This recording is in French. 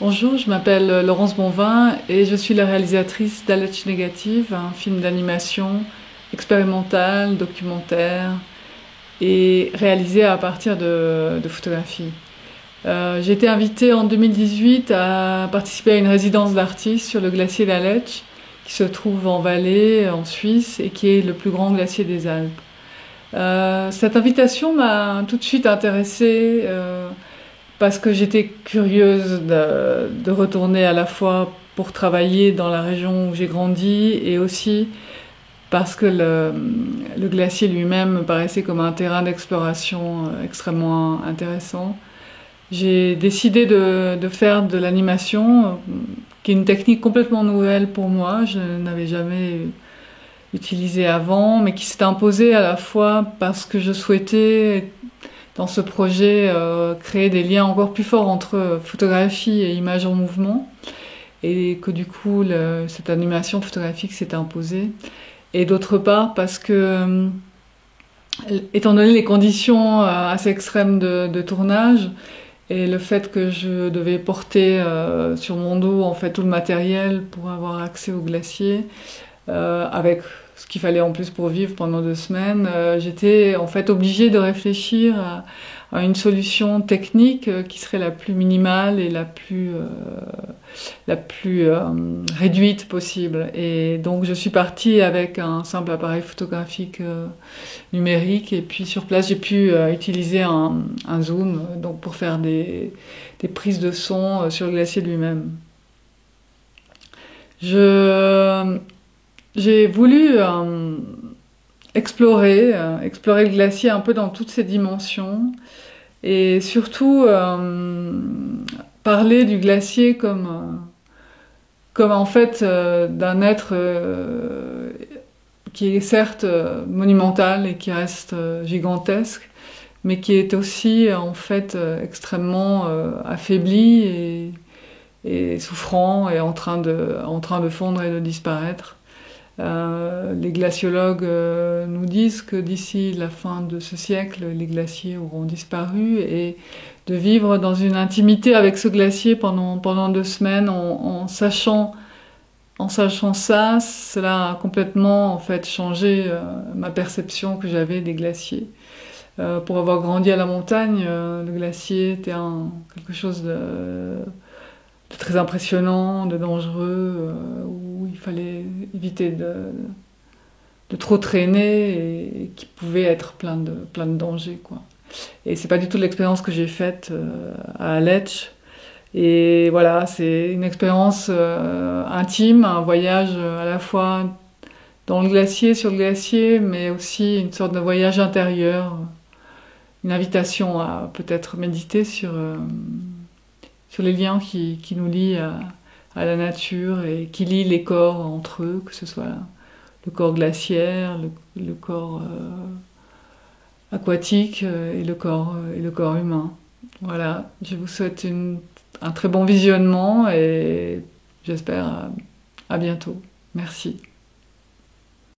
Bonjour, je m'appelle Laurence Bonvin et je suis la réalisatrice d'Aletch Négative, un film d'animation expérimental, documentaire et réalisé à partir de photographies. J'ai été invitée en 2018 à participer à une résidence d'artistes sur le glacier d'Aletch, qui se trouve en Valais, en Suisse, et qui est le plus grand glacier des Alpes. Cette invitation m'a tout de suite intéressée parce que j'étais curieuse de retourner à la fois pour travailler dans la région où j'ai grandi et aussi parce que le glacier lui-même me paraissait comme un terrain d'exploration extrêmement intéressant. J'ai décidé de faire de l'animation, qui est une technique complètement nouvelle pour moi. Je n'avais jamais utilisé avant, mais qui s'est imposée à la fois parce que je souhaitais, dans ce projet, créer des liens encore plus forts entre photographie et images en mouvement, et que du coup, cette animation photographique s'est imposée. Et d'autre part, parce que, étant donné les conditions assez extrêmes de tournage, et le fait que je devais porter sur mon dos en fait tout le matériel pour avoir accès au glacier, avec ce qu'il fallait en plus pour vivre pendant 2 semaines, j'étais en fait obligée de réfléchir à une solution technique qui serait la plus minimale et la plus réduite possible. Et donc je suis partie avec un simple appareil photographique numérique, et puis sur place j'ai pu utiliser un zoom donc pour faire des prises de son sur le glacier lui-même. J'ai voulu explorer le glacier un peu dans toutes ses dimensions, et surtout parler du glacier comme en fait d'un être qui est certes monumental et qui reste gigantesque, mais qui est aussi en fait extrêmement affaibli et souffrant et en train de fondre et de disparaître. Les glaciologues nous disent que d'ici la fin de ce siècle, les glaciers auront disparu, et de vivre dans une intimité avec ce glacier pendant 2 semaines en sachant ça, cela a complètement en fait changé ma perception que j'avais des glaciers. Pour avoir grandi à la montagne, le glacier était quelque chose de très impressionnant, de dangereux, où il fallait éviter de trop traîner et qui pouvait être plein de dangers, quoi. Et c'est pas du tout l'expérience que j'ai faite à Aletch. Et voilà, c'est une expérience intime, un voyage à la fois dans le glacier, sur le glacier, mais aussi une sorte de voyage intérieur, une invitation à peut-être méditer sur les liens qui nous lient à la nature et qui lient les corps entre eux, que ce soit le corps glaciaire, le corps aquatique et le corps humain. Voilà, je vous souhaite un très bon visionnement et j'espère à bientôt. Merci.